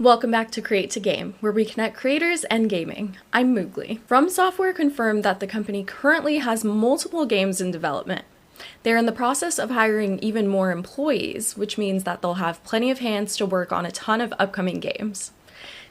Welcome back to Create2Game, where we connect creators and gaming. I'm Moogli. From Software confirmed that the company currently has multiple games in development. They're in the process of hiring even more employees, which means that they'll have plenty of hands to work on a ton of upcoming games.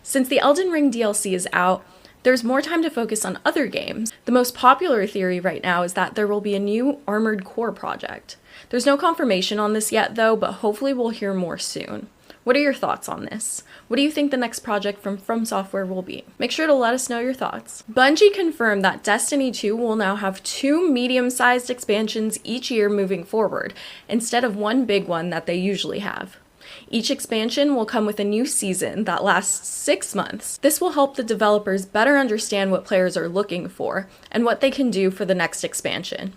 Since the Elden Ring DLC is out, there's more time to focus on other games. The most popular theory right now is that there will be a new Armored Core project. There's no confirmation on this yet though, but hopefully we'll hear more soon. What are your thoughts on this? What do you think the next project from Software will be? Make sure to let us know your thoughts. Bungie confirmed that Destiny 2 will now have 2 medium-sized expansions each year moving forward, instead of one big one that they usually have. Each expansion will come with a new season that lasts 6 months. This will help the developers better understand what players are looking for and what they can do for the next expansion.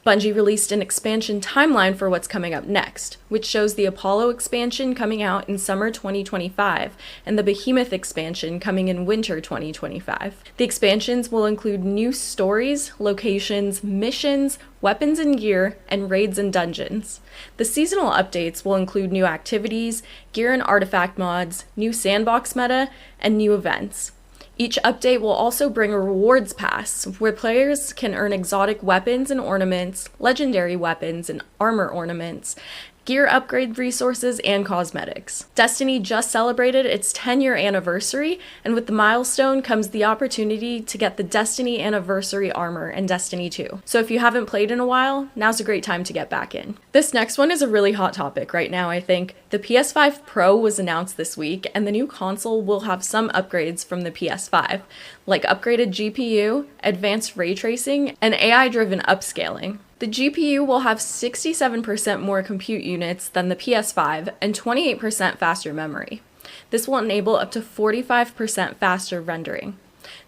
Bungie released an expansion timeline for what's coming up next, which shows the Apollo expansion coming out in summer 2025 and the Behemoth expansion coming in winter 2025. The expansions will include new stories, locations, missions, weapons and gear, and raids and dungeons. The seasonal updates will include new activities, gear and artifact mods, new sandbox meta, and new events. Each update will also bring a rewards pass, where players can earn exotic weapons and ornaments, legendary weapons and armor ornaments, gear upgrade resources, and cosmetics. Destiny just celebrated its 10-year anniversary, and with the milestone comes the opportunity to get the Destiny Anniversary armor in Destiny 2. So if you haven't played in a while, now's a great time to get back in. This next one is a really hot topic right now, I think. The PS5 Pro was announced this week, and the new console will have some upgrades from the PS5, like upgraded GPU, advanced ray tracing, and AI-driven upscaling. The GPU will have 67% more compute units than the PS5 and 28% faster memory. This will enable up to 45% faster rendering.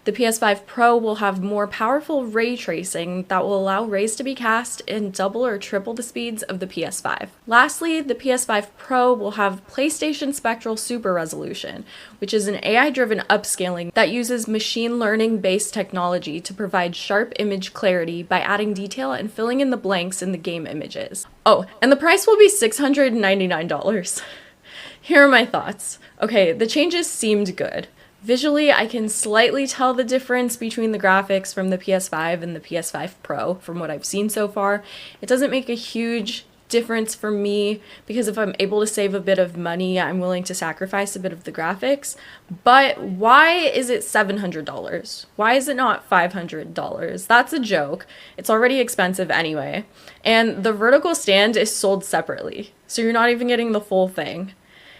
The PS5 Pro will have more powerful ray tracing that will allow rays to be cast in double or triple the speeds of the PS5. Lastly, the PS5 Pro will have PlayStation Spectral Super Resolution, which is an AI-driven upscaling that uses machine learning-based technology to provide sharp image clarity by adding detail and filling in the blanks in the game images. Oh, and the price will be $699. Here are my thoughts. Okay, the changes seemed good. Visually, I can slightly tell the difference between the graphics from the PS5 and the PS5 Pro from what I've seen so far. It doesn't make a huge difference for me because if I'm able to save a bit of money, I'm willing to sacrifice a bit of the graphics. But why is it $700? Why is it not $500? That's a joke. It's already expensive anyway. And the vertical stand is sold separately, so you're not even getting the full thing.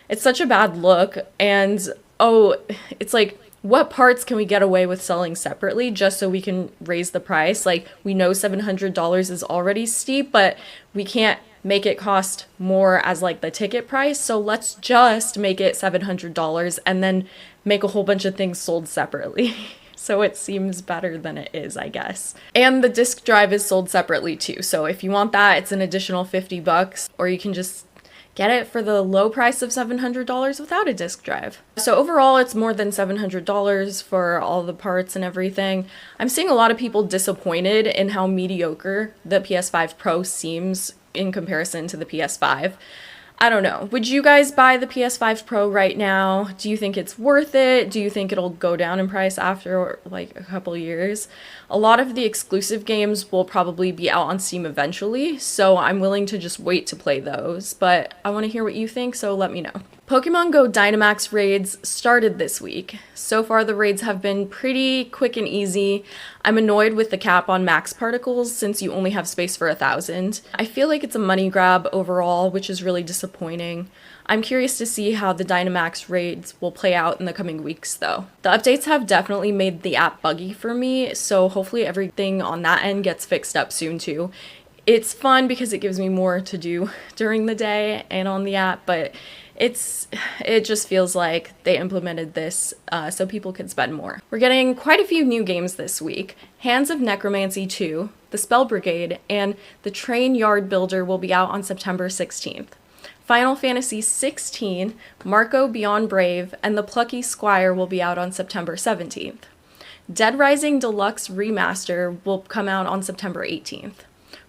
It's such a bad look, and oh, it's like, what parts can we get away with selling separately just so we can raise the price? Like, we know $700 is already steep, but we can't make it cost more as like the ticket price, so let's just make it $700 and then make a whole bunch of things sold separately. So it seems better than it is, I guess. And the disc drive is sold separately too, so if you want that, it's an additional $50, or you can just get it for the low price of $700 without a disc drive. So overall, it's more than $700 for all the parts and everything. I'm seeing a lot of people disappointed in how mediocre the PS5 Pro seems in comparison to the PS5. I don't know. Would you guys buy the PS5 Pro right now? Do you think it's worth it? Do you think it'll go down in price after like a couple years? A lot of the exclusive games will probably be out on Steam eventually, so I'm willing to just wait to play those, but I want to hear what you think, so let me know. Pokemon Go Dynamax raids started this week. So far the raids have been pretty quick and easy. I'm annoyed with the cap on max particles since you only have space for 1,000. I feel like it's a money grab overall, which is really disappointing. I'm curious to see how the Dynamax raids will play out in the coming weeks though. The updates have definitely made the app buggy for me, so hopefully everything on that end gets fixed up soon too. It's fun because it gives me more to do during the day and on the app, but it just feels like they implemented this so people could spend more. We're getting quite a few new games this week. Hands of Necromancy 2, The Spell Brigade, and The Train Yard Builder will be out on September 16th. Final Fantasy XVI, Marco Beyond Brave, and The Plucky Squire will be out on September 17th. Dead Rising Deluxe Remaster will come out on September 18th.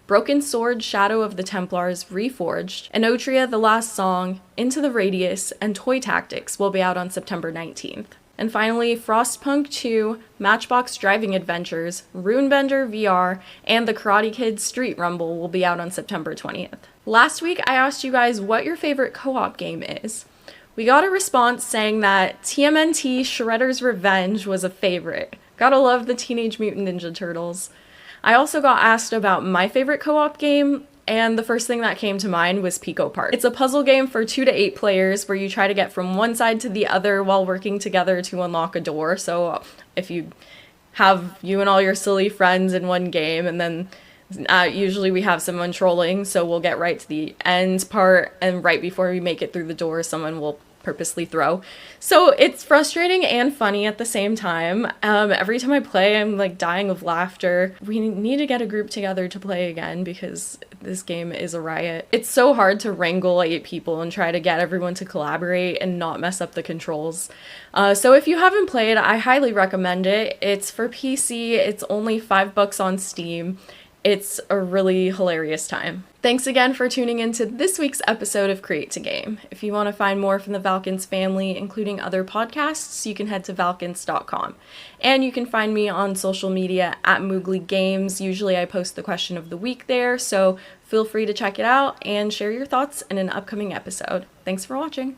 Broken Sword Shadow of the Templars Reforged, Enotria The Last Song, Into the Radius, and Toy Tactics will be out on September 19th. And finally, Frostpunk 2, Matchbox Driving Adventures, Runebender VR, and the Karate Kid Street Rumble will be out on September 20th. Last week, I asked you guys what your favorite co-op game is. We got a response saying that TMNT Shredder's Revenge was a favorite. Gotta love the Teenage Mutant Ninja Turtles. I also got asked about my favorite co-op game, and the first thing that came to mind was Pico Park. It's a puzzle game for 2 to 8 players where you try to get from one side to the other while working together to unlock a door. So if you have you and all your silly friends in one game, and then usually we have someone trolling, so we'll get right to the end part, and right before we make it through the door, someone will purposely throw. So it's frustrating and funny at the same time. Every time I play, I'm like dying of laughter. We need to get a group together to play again because this game is a riot. It's so hard to wrangle 8 people and try to get everyone to collaborate and not mess up the controls. So if you haven't played, I highly recommend it. It's for PC. It's only $5 on Steam. It's a really hilarious time. Thanks again for tuning into this week's episode of Create2Game. If you want to find more from the Valkence family, including other podcasts, you can head to valkence.com. And you can find me on social media at MoogliGames. Usually I post the question of the week there, so feel free to check it out and share your thoughts in an upcoming episode. Thanks for watching.